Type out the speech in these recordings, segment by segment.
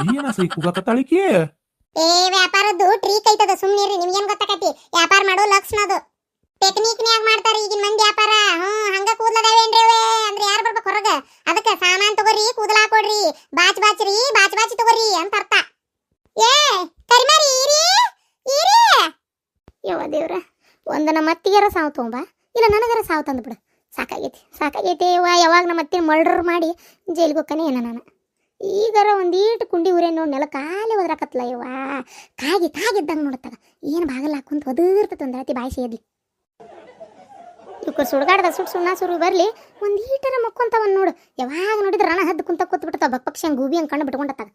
ಏನ ಸೈ ಕೂಗಾಕತ್ತಾಳಿಕಿ? ಏ ವ್ಯಾಪಾರದ್ದು ಟ್ರೀಕ್ ಐತದ, ಸುಮ್ನಿರಿ. ನಿಮ್ಗೇನ್ ಗೊತ್ತಾಕತಿ? ವ್ಯಾಪಾರ ಮಾಡೋ ಲಕ್ಷಣ ಅದು. ಟೆಕ್ನಿಕ್ನ್ಯಾಗ ಮಾಡ್ತಾರ ಈಗಿನ ಮಂದಿ ವ್ಯಾಪಾರ. ಹಂಗ ಕೂದಲದಾವೇನ್ರಿ ಅವೇ ಅಂದ್ರೆ ಯಾರು ಬರ್ಬೇಕು ಹೊರಗ? ಅದಕ್ಕ ಸಾಮಾನ್ ತಗೋರಿ, ಕೂದಲ ಹಾಕೊಡ್ರಿ, ಬಾಚ್ರಿ ಬಾಚಿ ತಗೋರಿ ಅಂತ ಅರ್ಥ. ಏ ಕರಿಮಾರಿ ಇರಿ ಇರಿ. ಯವ್ವ ದೇವ್ರ, ಒಂದು ನಮ್ಮ ಅತ್ತಿಗೆರ ಸಾವು ತೊಗೊಂಬ, ಇಲ್ಲ ನನಗರ ಸಾವು ತಂದ್ಬಿಡು. ಸಾಕಾಗೈತಿ ಯವ್ವ. ಯಾವಾಗ ನಮ್ಮ ಅತ್ತಿನ ಮರ್ಡರ್ ಮಾಡಿ ಜೈಲಿಗೆ ಹೋಗ್ತಾನೆ ಏನ ನಾನು. ಈಗರ ಒಂದೀಟು ಕುಂಡಿ ಉರೇ ನೋಡಿ ನೆಲ ಕಾಲಿ ಒದ್ರಾಕತ್ಲ ಯವ್ವ. ಕಾಗಿದ್ದಂಗೆ ನೋಡತ್ತಾಗ ಏನು ಬಾಗಲ್ಲ ಹಾಕೊಂತ ಒದರ್ತದ ಒಂದು ರಾತಿ ಬಾಯಿ ಸೇದ್ಲಿ. ಇವಕ್ಕೆ ಸುಡ್ಗಾಡ್ದ ಸುಣ್ಣ ಸುರು ಬರಲಿ ಒಂದೀಟರ ಮಕ್ಕೊಂತವನ್ ನೋಡು. ಯಾವಾಗ ನೋಡಿದ್ರೆ ರಣ ಹದ್ದು ಕುಂತ ಕೂತ್ಬಿಡ್ತಾವ ಬಕ್ಪಕ್ಷಿ ಹಂಗೆ ಗೂಬಿ ಹಂಗೆ ಕಣ್ಣು ಬಿಟ್ಕೊಂಡತ್ತಾಗ.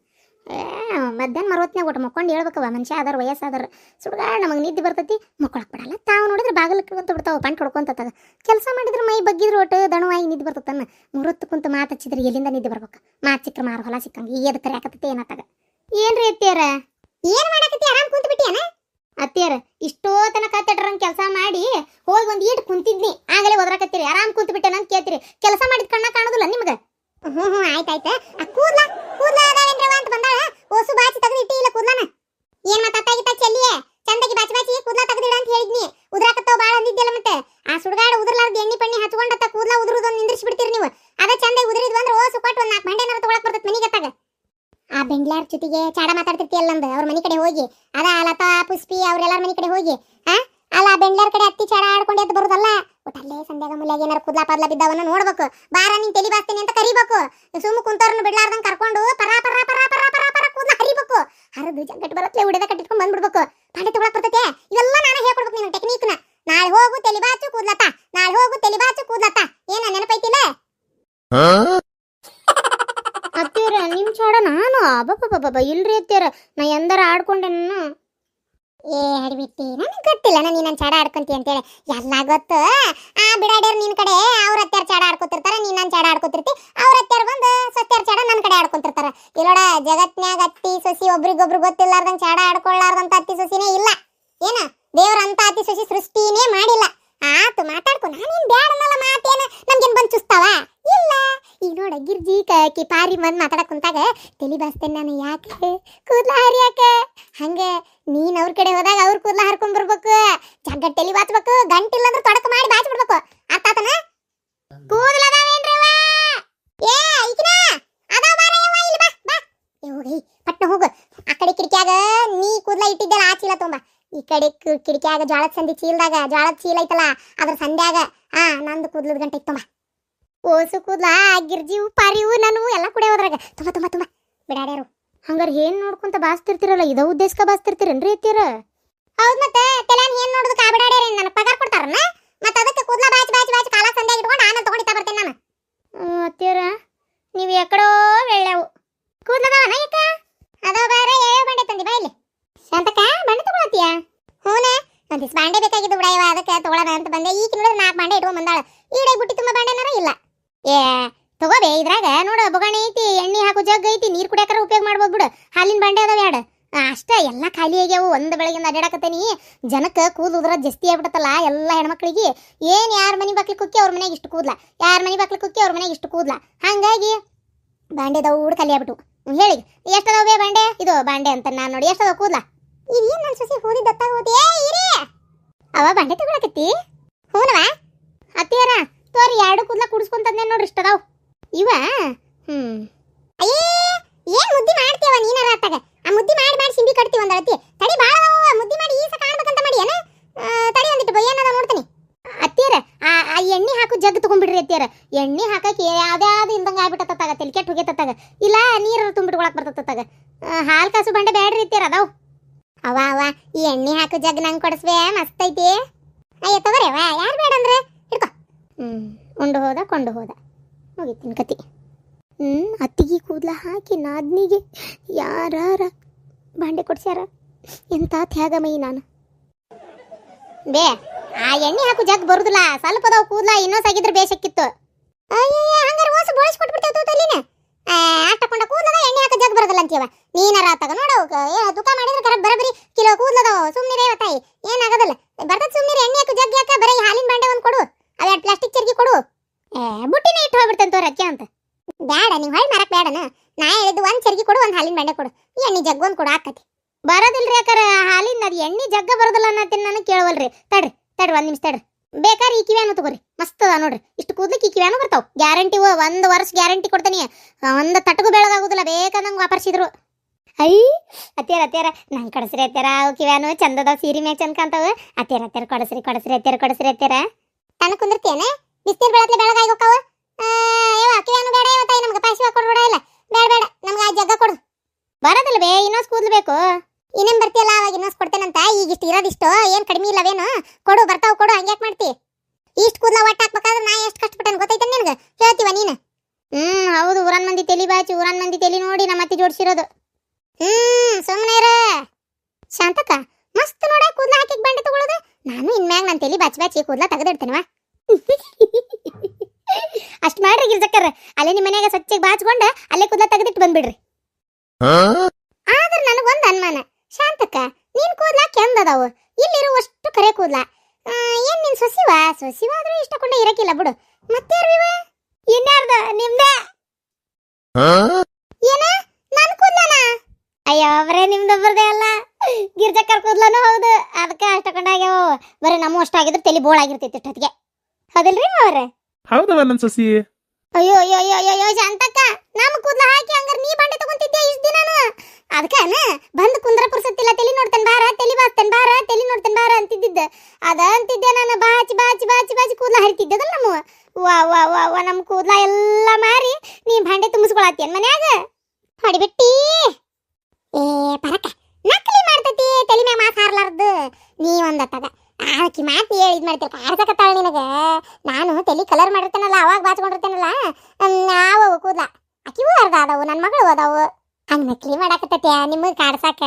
ಮಧ್ಯಾಹ್ನ 60ನ್ಯಾಗ ಒಟ್ಟು ಮಕ್ಕೊಂಡು ಹೇಳ್ಬೇಕವ. ಮನುಷ್ಯ ಆದಾರ ವಯಸ್ಸಾದಾರ ಸುಡ್ಗಾಡ್ ನಮಗೆ ನಿದ್ದೆ ಬರ್ತೈತಿ, ಮಕ್ಕೊಳಕ್ ಬಿಡಲ್ಲ. ತಾವು ನೋಡಿದ್ರೆ ಬಾಗಿಲು ಕುಂತ ಬಿಡ್ತಾವ, ಪಂಟ್ ಹೊಡ್ಕೊಂತಾಗ. ಕೆಲಸ ಮಾಡಿದ್ರೆ ಮೈ ಬಗ್ಗಿದ್ರು ಒಟ್ಟು ದಣವಾಗಿ ನಿದ್ದೆ ಬರ್ತತನ್ನ. 3 ಕುಂತ ಮಾತು ಹಚ್ಚಿದ್ರೆ ಎಲ್ಲಿಂದ ನಿದ್ದೆ ಬರ್ಬೇಕು? ಮಾತು ಸಿಕ್ಕರೆ ಮಾರು ಹೊಲ ಸಿಕ್ಕಂಗೆ ಈಗ ಎದಕ್ಕೆ ಕರೆಯಾಕತ್ತೈತೆ ಏನತ್ತಾಗ. ಏನ್ರಿ ಅತ್ತಿಯಾರ, ಏನು ಮಾಡಾಕತ್ತಿ? ಆರಾಮ್ ಕುಂತ ಬಿಟ್ಟಿಯಾನ? ಅತ್ತಿಯಾರ ಇಷ್ಟೋ ತನಕ ತಟ್ರಂಗೆ ಕೆಲಸ ಮಾಡಿ ಹೋಗಿ ಒಂದು ಈಟು ಕುಂತಿದ್ನಿ, ಆಗಲೇ ಒದ್ರಾಕತ್ತೀರಿ. ಆರಾಮ್ ಕುಂತ ಬಿಟ್ಟೆ ಅಂತ ಕೇಳ್ತೀರಿ. ಕೆಲಸ ಮಾಡಿದ ಕಣ್ಣ ಕಾಣೋದಿಲ್ಲ ನಿಮ್ಗೆ? ಆಯ್ತಾಯ್ತು. ಕೂದ್ಲ ಅದಾವೇನ್ರವ ಅಂತ ಬಂದಾಳ. ಓಸು ಬಾಚಿ ತೆಗೆದಿಟ್ಟಿ ಇಲ್ಲ ಕೂದ್ಲನ? ಏನ್ ಮಾತಾಗಿತ್ತ ಚೆಲ್ಲಿಯೇ ಚಂದಗಿ ಬಾಚಿ ಕೂದ್ಲ ತೆಗೆದಿಡ ಅಂತ ಹೇಳಿದ್ನಿ. ಉದ್ರಾಕತ್ತವ ಬಾಳ ಅಂದಿದ್ದಿಲ್ಲ. ಮತ್ತೆ ಆ ಸುಡ್ಗಾಡ ಉದ್ರಲಾರ್ದ ಎಣ್ಣೆ ಪಣ್ಣಿ ಹಚ್ಕೊಂಡತ್ತ ಕೂದ್ಲ ಉದುರುದೊಂದು ನಿಂದ್ರಿಸಿ ಬಿಡ್ತೀರಿ ನೀವು. ಅದ ಚಂದಾಗಿ ಉದುರಿದ್ ಬಂದ್ರೆ ಓಸು ಕೊಟ್ಟು ಒಂದು 4 ಬಂಡೆನಾರ ತಗೊಳಕ್ ಬರ್ತೈತೆ ಮನಿಗತ್ತಾಗ. ಆ ಬೆಂಗ್ಲಾರ್ ಜೊತೆಗೆ ಚಾಡ ಮಾತಾಡ್ತಿರ್ತಿಯಲ್ಲ ನಂದು ಅವ್ರ ಮನೆ ಕಡೆ ಹೋಗಿ, ಅದ ಲತಾ ಪುಷ್ಪಿ ಅವ್ರೆಲ್ಲಾರ ಮನೆ ಕಡೆ ಹೋಗಿ ಅಲ್ಲ ಬೆಂಗ್ಲಾರ್ ಕಡೆ ಅತ್ತಿ ಚಾಡ ಆಡ್ಕೊಂಡು ಎದ್ದು ಬರುದಲ್ಲ. ಒಟ್ಟಲ್ಲೇ ಸಂಧ್ಯಾಗ ಮುಲ್ಯಾಗ ಏನಾರ ಕೂದ್ಲ ಪಾದ್ಲ ಬಿದ್ದವನ್ನ ನೋಡ್ಬೇಕು. ಬಾರ ನೀನ್ ತಲಿ ಬಾಸ್ತೀನಿ ಅಂತ ಕರಿಬೇಕು. ಸುಮ್ಮ ಕುಂತವ್ರನ್ನ ಬಿಡ್ಲಾರ್ದಂಗ್ ಕರ್ಕೊಂಡು ಪರ ಕೂದ್ಲ ಹರಿಬೇಕು. ಹರಿದು ಜಗ್ಗಟ್ಟು ಬರತ್ಲೆ ಉಡದ ಕಟ್ಟಿಟ್ಕೊಂಡ್ ಬಂದ್ಬಿಡ್ಬೇಕು. ಪಾಂಡೆ ತಗೊಳಕ್ ಬರ್ತೈತೆ. ಇವೆಲ್ಲ ನಾನು ಹೇಳ್ಕೊಡ್ಬೇಕು ನಿನ್ನ ಟೆಕ್ನಿಕ್ನ. ನಾಳೆ ಹೋಗು ತಲಿ ಬಾಚು ಕೂದ್ಲತ್ತ, ನಾಳೆ ಹೋಗು ತಲಿ ಬಾಚು ಕೂದ್ಲತ್ತ. ಏನ ನೆನಪೈತಿಲ್ಲ? ಅತ್ತೀರ ನಿಮ್ ಚಾಡ ನಾನು ಅಬ್ಬಬ್ಬಬ್ಬ ಇಲ್ರಿ ಅತ್ತೀರ, ನಾ ಎಂದರ ಆಡ್ಕೊಂಡೆ ನಾನು. ಏ ಹಡಿಬಿಟ್ಟಿ, ನನಗೆ ಗೊತ್ತಿಲ್ಲ ನೀನು ನನ್ನ ಚಾಡ ಆಡ್ಕೊಂತಿ ಅಂತೇಳಿ. ಎಲ್ಲ ಗೊತ್ತು. ಬಿಡಾಡ್ಯಾರ ನಿನ್ ಕಡೆ ಅವ್ರ ಅತ್ಯಾರ ಚಾಡ ಆಡ್ಕೊತಿರ್ತಾರ, ನೀನ್ ನನ್ನ ಚಾಡ ಆಡ್ಕೊತಿರ್ತಿ. ಅವ್ರ ಅತ್ಯಾರ ಬಂದು ಸತ್ಯಾರ ಚಾಡ ನನ್ನ ಕಡೆ ಆಡ್ಕೊಂತಿರ್ತಾರ. ಇಲ್ಲೋಡ ಜಗತ್ನ್ಯಾಗ ಅತ್ತಿ ಸೊಸಿ ಒಬ್ರಿಗೊಬ್ರು ಗೊತ್ತಿಲ್ಲಾರ್ದಂಗ್ ಚಾಡ ಆಡ್ಕೊಳ್ಳಾರ್ದಂತ ಅತ್ತಿ ಸೊಸಿನೇ ಇಲ್ಲ. ಏನ ದೇವ್ರಂತ ಅತ್ತಿ ಸೊಸಿ ಸೃಷ್ಟಿನೇ ಮಾಡಿಲ್ಲ. ಆತು ಮಾತಾಡ್ಕೊ, ನಾನೇನ್ ಬ್ಯಾಡ ಅನ್ನಲ್ಲ. ಮಾತೇನ ನಮ್ಗೇನ್ ಬಂದ್ ಚುಸ್ತಾವ ಇಲ್ಲ. ಈಗ ನೋಡ ಗಿರ್ಜಿ ಕಿ ಪಾರಿ ಬಂದ್ ಮಾತಾಡಕ್ ಕುಂತಾಗ ತಲಿ ಬಾಸ್ತೇನೆ ನಾನು. ಯಾಕೆ ಕೂದ್ಲ ಹರಿಯಾಕ? ಹಂಗ ನೀನ್ ಅವ್ರ ಕಡೆ ಹೋದಾಗ ಅವ್ರ ಕೂದ್ಲ ಹರ್ಕೊಂಡ್ ಬರ್ಬೇಕು. ಜಗ್ಗ ತಲಿ ಬಾಚ್ಬೇಕು. ಗಂಟಿಲ್ಲ ಅಂದ್ರೆ ತೊಡಕ ಮಾಡಿ ಬಾಚ್ ಬಿಡ್ಬೇಕು. ಅರ್ಥ ಆತನ? ಕೂದಲ ಅದಾವೇನ್ರವ? ಏ ಈಕಿನ ಅದಾವ ಬಾರಯ್ಯವ್ವ, ಇಲ್ಲಿ ಬಾ ಬಾ. ಹೋಗಿ ಪಟ್ನ ಹೋಗು. ಆ ಕಡೆ ಕಿಟಕಿಯಾಗ ನೀ ಕೂದ್ಲ ಇಟ್ಟಿದ್ದಲ್ಲ ಆ ಚೀಲ ತುಂಬ. ಈ ಕಡೆ ಕಿಟಕಿಯಾಗ ಜ್ವಾಳದ ಸಂದಿ ಚೀಲದಾಗ ಜ್ವಾಳದ ಚೀಲ ಐತಲ್ಲ ಅದ್ರ ಸಂಧ್ಯಾಗ ನಂದು ಕೂದ್ಲದ ಗಂಟೆ ಇತ್ತಮ್ಮ. ಓಸು ಕೂದ್ಲ ಗಿರ್ಜಿವು ಪಾರಿವು ನಾನು ಎಲ್ಲ ಕುಡೆ ಹೋದ್ರಾಗ ತುಂಬ ಬಿಡಾಡ್ಯಾರು. ಹಂಗಾರ ಏನ್ ನೋಡ್ಕೊಂತ ಬಾಸ್ತಿರ್ತಿರಲ್ಲ, ಇದ ಉದ್ದೇಶಕ ಬಾಸ್ತಿರ್ತೀರೇನ್ರಿ ಅತ್ತೀರ? ಹೌದ್ ಮತ್ತೆ ತಲೆನ್ ಏನ್ ನೋಡುದು ಕಾ ಬಿಡಾಡ್ಯಾರ? ನನಗೆ ಪಗಾರ ಕೊಡ್ತಾರನ? ಮತ್ತೆ ಅದಕ್ಕೆ ಕೂದ್ಲ ಬಾಚಿ ಕಾಲ ಸಂಧ್ಯಾಗ ಇಟ್ಕೊಂಡು ಆಮೇಲೆ ತಗೊಂಡಿತಾ ಬರ್ತೇನೆ ನಾನು. ಅತ್ತೀರ ನೀವು ಎಕಡೋ ಬೆಳ್ಳೆವು ಕೂದ್ಲದವನ ಯಾಕ? ಅದಾವ ಬಾರ ಯಾವ ಬಂಡೆ ತಂದಿ ಬಾ ಇಲ್ಲಿ. ಶಾಂತಕ ಬಂಡೆ ತಗೊಳತಿಯಾ? ಹೂನ ಒಂದಿಸ್ ಬಾಂಡೆ ಬೇಕಾಗಿದ್ದು ಬಿಡಾಯವ, ಅದಕ್ಕೆ ತಗೊಳ್ಳೋಣ ಅಂತ ಬಂದೆ. ಈಗ ನೋಡಿದ್ರೆ 4 ಬಾಂಡೆ ಇಟ್ಕೊಂಡ್ ಬಂದಾಳ. ಈಡೆ ಬುಟ್ಟಿ ತುಂಬ ಬಾಂಡೆನಾರ ಇಲ್ಲ. ಏ ತಗೋಬೇ, ಇದ್ರಾಗ ನೋಡು ಬೊಗಣೆ ಐತಿ, ಎಣ್ಣೆ ಹಾಕು ಜಗ್ ಐತಿ, ನೀರ್ ಕುಡಿಯಾಕರ ಉಪಯೋಗ ಮಾಡ್ಬೋದು ಬಿಡು. ಹಾಲಿನ ಬಾಂಡೆ ಅದಾವ 2 ಅಷ್ಟ. ಎಲ್ಲ ಖಾಲಿ ಆಗ್ಯಾವು. ಒಂದು ಬೆಳಗಿಂದ ಅಡ್ಡಾಡಕತ್ತೇನಿ. ಜನಕ್ಕೆ ಕೂದಲು ಉದ್ರ ಜಾಸ್ತಿ ಆಗ್ಬಿಡತ್ತಲ್ಲ ಎಲ್ಲ ಹೆಣ್ಮಕ್ಳಿಗೆ. ಏನ್ ಯಾರ ಮನೆ ಬಾಕ್ಲಿ ಕುಕ್ಕಿ ಅವ್ರ ಮನೆಗೆ ಇಷ್ಟು ಕೂದ್ಲ, ಯಾರ ಮನೆ ಬಾಕ್ಲಿ ಕುಕ್ಕಿ ಅವ್ರ ಮನೆಗೆ ಇಷ್ಟು ಕೂದ್ಲ. ಹಂಗಾಗಿ ಬಾಂಡೆ ದೌಡ್ ಖಾಲಿ ಆಗ್ಬಿಟ್ಟು. ಹೇಳಿ ಎಷ್ಟದಾವ ಬೇ ಬಾಂಡೆ? ಇದು ಬಾಂಡೆ ಅಂತ ನಾನು ನೋಡಿ ಎಷ್ಟದಾವ ಕೂದ್ಲ? ಇದೇನ್ ನನ್ ಸೊಸಿ ಹೋದಿ ದತ್ತಾಗೋತಿ. ಏ ಇರಿ ಅವ ಬಾಂಡೆ ತಗೊಳಕತ್ತಿ? ಹೂನವ ಅತ್ತಿಯಾರ ತೋರಿ 2 ಕೂದ್ಲ ಕುಡಿಸ್ಕೊಂತಂದೆ ನೋಡ್ರಿ ಇಷ್ಟದಾವ್ ಇವ. ಅಯ್ಯೇ ಏನ್ ಮುದ್ದಿ ಮಾಡ್ತೀವ ನೀನಾರ ಆತಾಗ? ಆ ಮುದ್ದಿ ಮಾಡಿ ಸಿಂಬಿ ಕಟ್ತೀವಿ ಒಂದಳತಿ. ತಡಿ ಬಾಳ ಮುದ್ದಿ ಮಾಡಿ ಈಸ ಕಾಣ್ಬೇಕಂತ ಮಾಡಿ ಏನ? ತಡಿ ಒಂದಿಟ್ಟು ಏನದ ನೋಡ್ತೀನಿ. ಅತ್ತಿಯಾರ ಆ ಎಣ್ಣೆ ಹಾಕು ಜಗ್ ತಗೊಂಡ್ಬಿಡ್ರಿ ಅತ್ತಿಯಾರ. ಎಣ್ಣೆ ಹಾಕಕ್ಕೆ ಯಾವ್ದಾವ್ದು ಇಲ್ದಂಗ ಆಗ್ಬಿಟ್ಟತ್ತಾಗ, ತಲೆ ಕೆಟ್ಟು ಹೋಗೇತತ್ತಾಗ. ಇಲ್ಲ ನೀರ ತುಂಬಿಟ್ಕೊಳಕ್ ಬರ್ತತ್ತಾಗ. ಹಾಲ್ ಕಾಸು ಬಂಡೆ ಬ್ಯಾಡ್ರಿ ಅತ್ತಿಯಾರ ಅದಾವ್. ಅವ ಈ ಎಣ್ಣೆ ಹಾಕು ಜಗ್ ನಂಗೆ ಕೊಡಿಸ್ಬೇ, ಮಸ್ತ್ ಐತಿ. ಅಯ್ಯ ತಗೋರೇವ, ಯಾರು ಬೇಡ ಅಂದ್ರೆ ಹಿಡ್ಕೊ. ಉಂಡು ಹೋದ ಕೊಂಡು ಹೋದ, ಮುಗಿತಿನ ಕತಿ. ಅತ್ತಿಗೆ ಕೂದ್ಲ ಹಾಕಿ ನಾದ್ನಿಗೆ ಯಾರ ಬಾಂಡೆ ಕೊಡ್ಸ್ಯಾರ. ಎಂತ ತ್ಯಾಗಮಯಿ ನಾನು. ಬೇ ಆ ಎಣ್ಣೆ ಹಾಕು ಜಗ್ ಬರುದಿಲ್ಲ, ಸ್ವಲ್ಪ ಅದಾವ ಕೂದ್ಲ. ಇನ್ನೊಸಾಗಿದ್ರೆ ಬೇಸಕ್ಕಿತ್ತು. ಅಯ್ಯಯ್ಯ ಹಂಗಾರ ಓಸು ಬೋಳಿಸ್ಕೊಟ್ಬಿಡ್ತೇವ ತಲ್ಲಿನ. ಅಷ್ಟಕೊಂಡ ಕೂದಲದ ಎಣ್ಣೆ ಹಾಕ ಜಗ್ ಬರೋದಿಲ್ಲ ಅಂತೀವ. ನೀನಾರ ಆತಾಗ ನೋಡು ತುಕ ಮಾಡಿದ್ರೆ ಕರೆಕ್ಟ್ ಬರಬರಿ ಕಿಲೋ ಕೂದಲದವ. ಸುಮ್ನಿರೇ ತಾಯಿ, ಏನಾಗದಲ್ಲ ಬರ್ತದ. ಸುಮ್ನಿರಿ ಎಣ್ಣೆ ಹಾಕು ಜಗ್ ಯಾಕ? ಬರೀ ಹಾಲಿನ ಬಾಂಡೆ ಒಂದು ಕೊಡು, ಅವ ಪ್ಲಾಸ್ಟಿಕ್ ಚರ್ಗಿ ಕೊಡು. ಬುಟ್ಟಿನೇ ಇಟ್ಟು ಹೋಗ್ಬಿಡ್ತೇನೆ ತೋರ ಅಜ್ಜ ಅಂತ. ಬ್ಯಾಡ ನೀವು ಹೊಳ್ ಮಾರಕ್ ಬ್ಯಾಡನ. ನಾ ಹೇಳಿದ್ದು ಒಂದ್ ಚರ್ಗಿ ಕೊಡು, ಒಂದ್ ಹಾಲಿನ ಬಂಡೆ ಕೊಡು, ಎಣ್ಣೆ ಜಗ್ಗ ಒಂದ್ ಕೊಡು ಆಕತಿ. ಬರೋದಿಲ್ರಿ ಯಾಕಾರ ಹಾಲಿನ ಅದು ಎಣ್ಣೆ ಜಗ್ಗ ಬರೋದಿಲ್ಲ ಅನ್ನತ್ತೀನಿ ನಾನು. ಕೇಳವಲ್ರಿ. ತಡ್ರಿ ಒಂದ್ ನಿಮಿಷ ತಡ್ರಿ. ಬೇಕಾದ್ರೆ ಈ ಕಿವ್ಯಾನು ತಗೋರಿ, ಮಸ್ತ್ ಅದ ನೋಡ್ರಿ. ಇಷ್ಟು ಕೂದ್ಲಿಕ್ಕೆ ಈ ಕಿವ್ಯಾನು ಬರ್ತಾವ. ಗ್ಯಾರಂಟಿ 1 ವರ್ಷ ಗ್ಯಾರಂಟಿ ಕೊಡ್ತೀನಿ. ಒಂದು ತಟಗೂ ಬೆಳಗಾಗುದಿಲ್ಲ, ಬೇಕಾದಂಗೆ ವಾಪರ್ಸಿದ್ರು. ಐ ಅತ್ಯಾರ ನಂಗೆ ಕೊಡಸ್ರಿ ಅತ್ಯಾರ. ಅವು ಕಿವ್ಯಾನು ಚಂದದ ಸೀರೆ ಮ್ಯಾಗ ಚಂದ ಕಾಣ್ತಾವ. ಅತ್ಯಾರ ಕೊಡಸ್ರಿ ಅತ್ಯಾರ. ತನ ಕುಂದಿರ್ತೇನೆ ಬಿಸ್ನೀರ್ ಬೆಳತ್ಲೆ ಬೆಳಗಾಗಿ ಹೋಗ್ತಾವ. ಕಿವ್ಯಾನು ಬೇಡ ಇವತ್ತ ನಮ್ಗೆ ಪಾಶಿ ಹಾಕೊಡ್ಬೇಡ. ಇಲ್ಲ ಬೇಡ ನಮ್ಗೆ ಆ ಜಗ್ಗ ಕೊಡು. ಬರೋದಿಲ್ಲ ಬೇ, ಇನ್ನೊಂದು ಕೂದ್ಲು ಬೇಕು. ಇನ್ನೇನ್ ಬರ್ತೀಯಲ್ಲ ಅವಾಗ ಇನ್ನೊಂದು ಕೊಡ್ತೇನಂತ. ಈಗ ಇಷ್ಟು ಇರೋದಿಷ್ಟು ಏನ್ ಕಡಿಮೆ ಇಲ್ಲವೇನು? ಕೊಡು, ಬರ್ತಾವ ಕೊಡು. ಹಂಗ್ಯಾಕ್ ಮಾಡ್ತಿ? ಇಷ್ಟು ಕೂದ್ಲ ಒಟ್ಟು ಹಾಕ್ಬೇಕಾದ್ರೆ ನಾ ಎಷ್ಟು ಕಷ್ಟಪಟ್ಟೆ ಗೊತ್ತೈತೆ ನಿನಗೆ? ಹೇಳ್ತೀವ ನೀನು? ಹೌದು. ಊರನ್ ಮಂದಿ ತಲಿ ಬಾಚಿ, ಊರನ್ ಮಂದಿ ತಲಿ ನೋಡಿ ನಮ್ಮ ಅತ್ತಿ ಜೋಡಿಸಿರೋದು. ಸುಮ್ಮನೆ ಇರ ಶಾಂತಕ್ಕ. ಮಸ್ತ್ ನೋಡ ಕೂದ್ಲ ಹಾಕಿಕ್ ಬಂಡೆ ತಗೊಳ್ಳೋದು. ನಾನು ಇನ್ಮ್ಯಾಗ ನನ್ನ ತಲಿ ಬಾಚಿ ಕೂದ್ಲ ತೆಗೆದಿಡ್ತೇನವ. ಅಷ್ಟ್ ಮಾಡ್ರಿ ಗಿರ್ಜಕ್ಕರ. ಅಲ್ಲೇ ನಿಮ್ಮ ಮನ್ಯಾಗ ಸ್ವಚ್ಛಗೆ ಬಾಚ್ಕೊಂಡ ಅಲ್ಲೇ ಕೂದ್ಲ ತೆಗೆದಿಟ್ಟು ಬಂದ್ಬಿಡ್ರಿ. ಆದ್ರೆ ನನಗೊಂದು ಅನುಮಾನ ಶಾಂತಕ್ಕ, ನೀನ್ ಕೂದ್ಲ ಕೆಂದದಾವು, ಇಲ್ಲಿರುವಷ್ಟು ಕರೆ ಕೂದ್ಲ. ಏನ್ ನಿನ್ ಸೊಸಿವಾದ್ರೂ ಇಷ್ಟಕೊಂಡೆ ಇರಕಿಲ್ಲ ಬಿಡು. ಮತ್ತೇರ್ವಿವ? ಇನ್ಯಾರ್ದ? ನಿಮ್ದೆ? ಏನ ನನ್ ಕೂದ್ಲನ? ಅಯ್ಯೋ ಅವರೇ ನಿಮ್ದೊಬ್ಬರದೇ ಅಲ್ಲ, ಗಿರ್ಜಕ್ಕರ್ ಕೂದ್ಲನು ಹೌದು. ಅದಕ್ಕೆ ಅಷ್ಟಕೊಂಡಾಗ್ಯಾವ. ಬರೀ ನಮ್ಮ ಅಷ್ಟಾಗಿದ್ರೆ ತಲೆ ಬೋಳಾಗಿರ್ತೈತಿ ಇಷ್ಟೊತ್ತಿಗೆ. ಹೌದಿಲ್ರಿ ಅವರೇ? ಹೌದವ ನನ್ ಸೊಸಿ. ಅಯ್ಯೋ ಶಾಂತಕ್ಕ, ನಮ್ಮ ಕೂದ್ಲ ಹಾಕಿ ಹಂಗಾರ ನೀ ಬಂಡೆ ತಗೊಂತಿದ್ದೆ ಇಷ್ಟ ದಿನಾನು. ಅದಕ್ಕನ ಬಂದು ಕುಂದ್ರ ಪುರ್ಸತ್ತಿಲ್ಲ, ತಲಿ ನೋಡ್ತೇನೆ ಬಾರ, ತಲಿ ಬಾಸ್ತೇನೆ ಬಾರ, ತಲಿ ನೋಡ್ತೇನೆ ಬಾರ ಅಂತಿದ್ದಿದ್ದ. ಅದ ಅಂತಿದ್ದೆ ನಾನು. ಬಾಚಿ ಕೂದ್ಲ ಹರಿತಿದ್ದದಲ್ಲ ನಮ್ಮ. ವಾ ನಮ್ಮ ಕೂದ್ಲ ಎಲ್ಲ ಮಾರಿ ನೀ ಭಾಂಡೆ ತುಂಬಿಸ್ಕೊಳತ್ತೇನ್ ಮನ್ಯಾಗ? ಹೊಡಿಬಿಟ್ಟಿ. ಪರಕ ನಕಲಿ ಮಾಡ್ತತಿ ತಲಿ ಮ್ಯಾಗ ಮಾತು ಹಾರ್ಲಾರ್ದು. ನೀ ಒಂದತ್ತಾಗ ಆಕಿ ಮಾತು ಹೇಳಿ ಇದು ಮಾಡ್ತೀರ ಕಾಡ್ಸಕತ್ತಾಳ ನಿನಗ. ನಾನು ತಲಿ ಕಲರ್ ಮಾಡಿರ್ತೇನಲ್ಲ, ಅವಾಗ ಬಾಚ್ಕೊಂಡಿರ್ತೇನಲ್ಲ, ನಾವು ಕೂದ್ಲ ಆಕಿಗೂ ಅರ್ಧ ಅದಾವು, ನನ್ನ ಮಗಳು ಅದಾವು. ಹಂಗ ನಕಲಿ ಮಾಡಾಕತ್ತೈತಿ ನಿಮಗೆ ಕಾಡ್ಸಾಕ.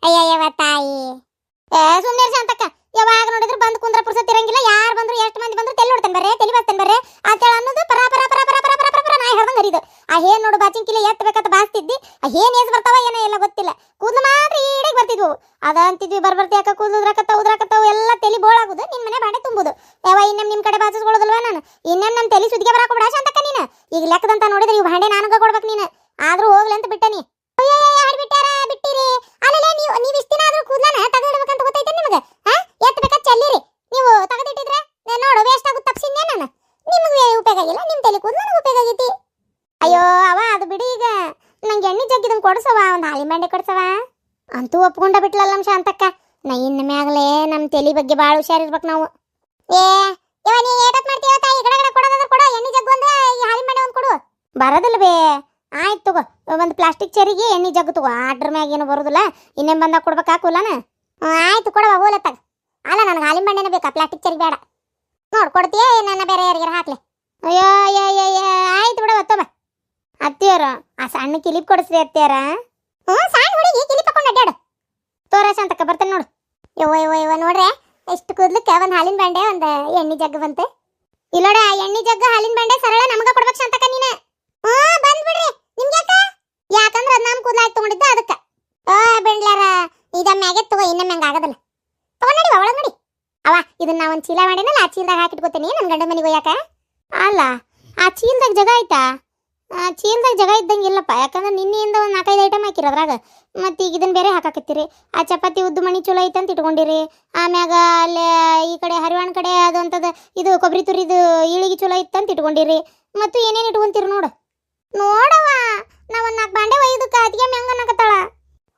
ಅಯ್ಯಯ್ಯವ ತಾಯಿ. ಸುಮ್ಮನೆ ಶಾಂತಕ್ಕ, ಯಾವಾಗ ನೋಡಿದ್ರು ಬಂದು ಕುಂದ್ರ ಪುರ್ಸತ್ ಇರಂಗಿಲ್ಲ. ಯಾರು ಬಂದ್ರು ಎಷ್ಟು ಮಂದಿ ಬಂದ್ರು ತಲೆ ನೋಡ್ತೇನೆ ಬರ್ರೆ, ತಲೆ ಬಾಸ್ತೇನೆ ಬರ್ರೆ ಅಂತೇಳ ಅನ್ನೋದು ಪರ ನಾಯಿ ಹರಿದು ಹರಿದು. ಆ ಏನ್ ನೋಡು ಬಾಚಿಂಕಿಲೆ ಎತ್ತಬೇಕಂತ ಬಾಸ್ತಿದ್ದಿ. ಆ ಏನ್ ಏಸ್ ಬರ್ತಾವ ಏನೋ ಎಲ್ಲ ಗೊತ್ತಿಲ್ಲ. ಕೂದ್ಲು ಮಾತ್ರ ಈಡಿಗೆ ಬರ್ತಿದ್ವು. ಅದ ಅಂತಿದ್ವಿ ಬರ್ತಿ ಯಾಕ ಕೂದ್ಲು ಉದ್ರಾಕತ್ತಾವು ಎಲ್ಲ ತಲೆ ಬೋಳಾಗುದು. ನಿನ್ ಮನೆ ಬಾಂಡೆ ತುಂಬುದು. ಯಾವ ಇನ್ನೇಮ್ ನಿಮ್ ಕಡೆ ಬಾಚಿಸ್ಕೊಳ್ಳೋದಲ್ವಾ ನಾನು? ಇನ್ನೇಮ್ ನಮ್ಮ ತಲೆ ಸುದ್ದಿಗೆ ಬರಾಕ ಬಿಡ ಶಾಂತಕ್ಕ ನೀನು. ಈಗ ಲೆಕ್ಕದಂತ ನೋಡಿದ್ರೆ ಇವು ಭಾಂಡೆ ನನಗ ಕೊಡ್ಬೇಕು ನೀನು. ಆದ್ರೂ ಹೋಗ್ಲಿ ಅಂತ ಬಿಟ್ಟನಿ. ಬಿಟ್ಟಿರಿ ಅಲ್ಲೇ ನೀವು ಇಷ್ಟಿನ ಆದ್ರೂ ಕೂದ್ಲನ ತೆಗೆದಿಡ್ಬೇಕಂತ ಗೊತ್ತೈತೆ ನಿಮಗೆ? ಎತ್ತಬೇಕ ಚೆಲ್ಲಿರಿ ನೀವು. ತೆಗೆದಿಟ್ಟಿದ್ರೆ ನೋಡು ವೇಸ್ಟ್ ಆಗುತ್ತೆ. ತಪ್ಸಿದ್ನೆ ನಾನು. ನಿಮ್ಗೆ ಉಪಯೋಗ ಆಗಿಲ್ಲ, ನಿಮ್ ತಲೆ ಕೂದ್ಲು ನನಗೆ ಉಪಯೋಗ ಆಗೈತಿ. ಅಯ್ಯೋ ಅವ ಅದು ಬಿಡಿ. ಈಗ ನಂಗೆ ಎಣ್ಣೆ ಜಗ್ಗಿದಂಗೆ ಕೊಡ್ಸವ, ಒಂದು ಹಾಲಿನ ಬಂಡೆ ಕೊಡ್ಸವ ಅಂತೂ ಒಪ್ಕೊಂಡ ಬಿಟ್ಲಲ್ಲ ನಮ್ಮ ಶಾಂತಕ್ಕ. ನಾ ಇನ್ನ ಮ್ಯಾಗಲೇ ನಮ್ಮ ತಲೆ ಬಗ್ಗೆ ಭಾಳ ಹುಷಾರಿರ್ಬೇಕು ನಾವು. ನೀ ಏಟತ್ ಮಾಡ್ತೀವ ತಾಯಿ? ಗಡ ಕೊಡೋದಾದ್ರೆ ಕೊಡು. ಎಣ್ಣೆ ಜಗ್ಗು ಅಂದ್ರೆ ಈ ಹಾಲಿನ ಬಂಡೆ ಒಂದು ಕೊಡು. ಬರೋದಿಲ್ಲ ಬೇ. ಆಯ್ತು ತಗೋ, ಒಂದು ಪ್ಲಾಸ್ಟಿಕ್ ಚರಿಗೆ ಎಣ್ಣೆ ಜಗ್ಗು ತಗೋ. ಆರ್ಡ್ರ್ ಮ್ಯಾಗ ಏನು ಬರೋದಿಲ್ಲ. ಇನ್ನೇನು ಬಂದಾಗ ಕೊಡ್ಬೇಕಾಕೂಲನ? ಆಯ್ತು ಕೊಡವ ಹೋಲತ್ತಾಗ. ಅಲ್ಲ ನನಗೆ ಹಾಲಿನ ಬಂಡೆನೇ ಬೇಕಾ, ಪ್ಲಾಸ್ಟಿಕ್ ಚರಿಗೆ ಬೇಡ. ನೋಡು ಕೊಡ್ತೀಯ ನನ್ನ ಬೇರೆ ಯಾರಿಗಾರ ಹಾಕ್ಲಿ? ಅಯ್ಯೋ ಆಯ್ತು ಬಿಡವ ತೋಬ. ಅತ್ತಿಯರು ಆ ಸಣ್ಣ ಕಿಲಿಪ್ ಕೊಡಿಸ್ರಿ ಅತ್ತಿಯರ. ಸಣ್ಣ ಹುಡುಗಿ ಕಿಲಿಪ್ ಹಾಕೊಂಡು ಅಡ್ಡಾಡು. ತೋರ ಶಾಂತಕ್ಕ ಬರ್ತೇನೆ ನೋಡು. ಯವ್ವ ನೋಡ್ರೆ ಎಷ್ಟು ಕೂದ್ಲಕ್ಕೆ ಒಂದು ಹಾಲಿನ ಬಂಡೆ ಒಂದು ಎಣ್ಣೆ ಜಗ್ಗು ಬಂತು. ಇಲ್ಲೋಡ ಎಣ್ಣೆ ಜಗ್ಗು ಹಾಲಿನ ಬಂಡೆ ಸರಳ ನಮಗ ಕೊಡ್ಬೇಕು ಶಾಂತಕ್ಕ ನೀನು. ಬಂದ್ಬಿಡ್ರಿ. ನಿಮ್ಗೆ ಯಾಕಂದ್ರೆ ಅದು ನಮ್ಮ ಕೂದ್ಲ ಹಾಕಿ ತಗೊಂಡಿದ್ದ ಅದಕ್ಕೆ. ಬೆಂಡ್ಲಾರ ಇದ ಮ್ಯಾಗೆ ತಗೋ, ಇನ್ನ ಮ್ಯಾಂಗ ಆಗೋದಿಲ್ಲ. ತಗೊಂಡಿ ಒಳಗೆ ನೋಡಿ. ಅವ ಇದನ್ನ ನಾ ಒಂದು ಚೀಲ ಮಾಡಿನಲ್ಲ, ಆ ಚೀಲದಾಗ ಹಾಕಿಟ್ಕೋತೀನಿ ನನ್ನ ಗಂಡ ಮನೆಗೆ ಹೋಯಾಕ. ಅಲ್ಲ ಆ ಚೀಲದಾಗ ಜಾಗ ಆಯ್ತಾ? ಚೀಲದಾಗ ಜಾಗ ಇದ್ದಂಗೆ ಇಲ್ಲಪ್ಪ. ಯಾಕಂದ್ರೆ ನಿನ್ನೆಯಿಂದ ಒಂದು 4-5 ಐಟಮ್ ಹಾಕಿರ ಅದ್ರಾಗ. ಮತ್ತು ಈಗ ಇದನ್ನು ಬೇರೆ ಹಾಕಾಕತ್ತೀರಿ. ಆ ಚಪಾತಿ ಉದ್ದು ಮಣಿ ಚಲೋ ಐತೆ ಅಂತ ಇಟ್ಕೊಂಡಿರಿ. ಆಮ್ಯಾಗ ಅಲ್ಲೇ ಈ ಕಡೆ ಹರಿವಾಣ ಕಡೆ ಅದು ಅಂತದ ಇದು ಕೊಬ್ಬರಿ ತುರಿದು ಇಳಿಗೆ ಚಲೋ ಇತ್ತು ಅಂತ ಇಟ್ಕೊಂಡಿರಿ. ಮತ್ತು ಏನೇನು ಇಟ್ಕೊಂತೀರಿ ನೋಡವ. ನಾವು ಒಂದು 4 ಬಾಂಡೆ ಒಯ್ದಕ್ಕೆ ಅತಿಗೆ ಮ್ಯಾಂಗ ಅನ್ನಕತ್ತಾಳ.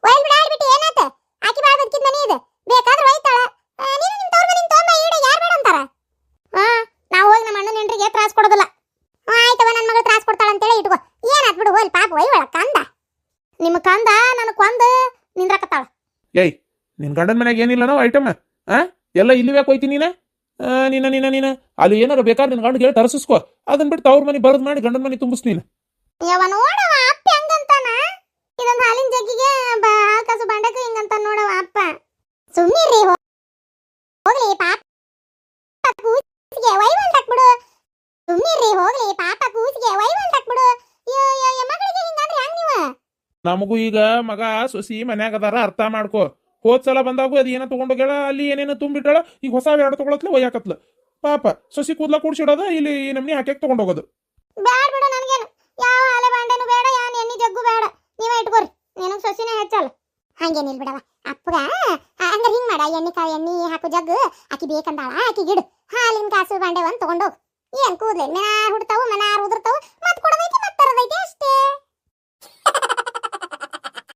ಒಯ್ದು ಬಿಡ ಬಿಟ್ಟು ಏನಾಯ್ತು? ಆಕಿ ಭಾಳ ಬದುಕಿದ ಮನೆ ಇದು, ಬೇಕಾದ್ರೆ ಒಯ್ತಾಳ. ನೀನು ನಿಮ್ಮ ತವ್ರ ಮನೆ ತೋಂಬ ಈಡ ಯಾರು ಬೇಡ ಅಂತಾರ? ನಾವು ಹೋಗಿ ನಮ್ಮ ಅಣ್ಣನ ಹೆಂಡ್ರಿಗೆ ತ್ರಾಸ ಕೊಡೋದಿಲ್ಲ. ಆಯ್ತವ ನನ್ನ ಮಗಳು ತ್ರಾಸ ಕೊಡ್ತಾಳ ಅಂತೇಳಿ ಇಟ್ಕೋ. ಏನಾತ್ ಬಿಡು ಹೋಲ್ ಪಾಪ ಒಯ್ ಒಳಗೆ ಕಂದ. ನಿಮ್ಮ ಕಂದ ನನಗೆ ಕೊಂದು ನಿಂದ್ರಕತ್ತಾಳ. ಏಯ್ ನಿನ್ ಗಂಡನ ಮನ್ಯಾಗ ಏನಿಲ್ಲ ನಾವು ಐಟಮ್ ಎಲ್ಲ ಇಲ್ಲಿ ಬೇಕು ಹೋಯ್ತಿ ನೀನ. ನೀನ ಅಲ್ಲಿ ಏನಾರ ಬೇಕಾದ್ರೆ ನಿನ್ ಗಂಡ ಹೇಳಿ ತರಸಿಸ್ಕೋ. ಅದನ್ನ ಬಿಟ್ಟು ಅವ್ರ ಮನೆ ಬರದ್ ಮಾಡಿ ಗಂಡನ ಮನೆ ತುಂಬಿಸ್ ನೀನು. ಯಾವ ನೋಡವ ಅಪ್ಪ ಹೆಂಗಂತಾನ. ಇದೊಂದು ಹಾಲಿನ ಜಗ್ಗಿಗೆ ಹಾಲು ಕಾಸು ಬಂಡಕ್ಕೆ ಹಿಂಗಂತ ನೋಡವ ಅಪ್ಪ. ಸುಮ್ಮನಿರಿ ಹೋಗ್ಲಿ ಪಾಪ ಕೂಸಿಗೆ ವೈವಲ್ ಹಾಕ್ಬಿಡು. ಸುಮ್ಮನಿರಿ ಹೋಗ್ಲಿ ಪಾಪ ಕೂಸಿಗೆ ವೈವಲ್ ಹಾಕ್ಬಿಡು. ಮಗಳಿಗೆ ಹಿಂಗಂದ್ರೆ ಹೆಂಗ್ ನೀವು? ನಮಗೂ ಈಗ ಮಗ ಸೊಸಿ ಮನ್ಯಾಗ ಅದಾರ, ಅರ್ಥ ಮಾಡ್ಕೋ. ಹೋದ್ಸಲ ಬಂದಾಗು ಅದು ಏನೋ ತಗೊಂಡೋಗ್ಯಾಳ, ಅಲ್ಲಿ ಏನೇನೋ ತುಂಬಿಟ್ಟಾಳ. ಈಗ ಹೊಸ ಎರಡು ತಗೊಳತ್ಲ ಒಯ್ಯಾಕತ್ಲ. ಪಾಪ ಸೊಸಿ ಕೂದ್ಲ ಕೂಡ್ಸಿಡೋದ ಇಲ್ಲಿ ಈ ನಮ್ನಿ ಹಾಕ್ಯಾಕ ತಗೊಂಡೋಗೋದು. ಬ್ಯಾಡ ಬಿಡು, ನನಗೇನು ಯಾವ ಹಾಲೆ ಬಾಂಡೆನು ಬೇಡ ಯಾವ ಎಣ್ಣೆ ಜಗ್ಗು ಬೇಡ ನೀವೇ ಇಟ್ಕೋರಿ ನಿನಗೆ ಸೊಸಿನೇ ಹೆಚ್ಚಲ್ಲ ಹಂಗೇನಿಲ್ಲ ಬಿಡವ ಅಪ್ಪಗ ಹಂಗಾರೆ ಹಿಂಗೆ ಮಾಡ ಎಣ್ಣೆ ಹಾಕು ಜಗ್ಗು ಆಕಿ ಬೇಕಂದಾಳ ಆಕಿ ಗಿಡು ಹಾಲಿನ ಕಾಸು ಬಾಂಡೆ ಒಂದು ತಗೊಂಡೋಗು ಏನ್ ಕೂದ್ಲೆ ಮನಾರ್ ಹುಡ್ತಾವು ಮನಾರ್ ಉದುರ್ತಾವು ಮತ್ ಕೊಡದೈತಿ ಮತ್ ತರದೈತಿ ಅಷ್ಟೇ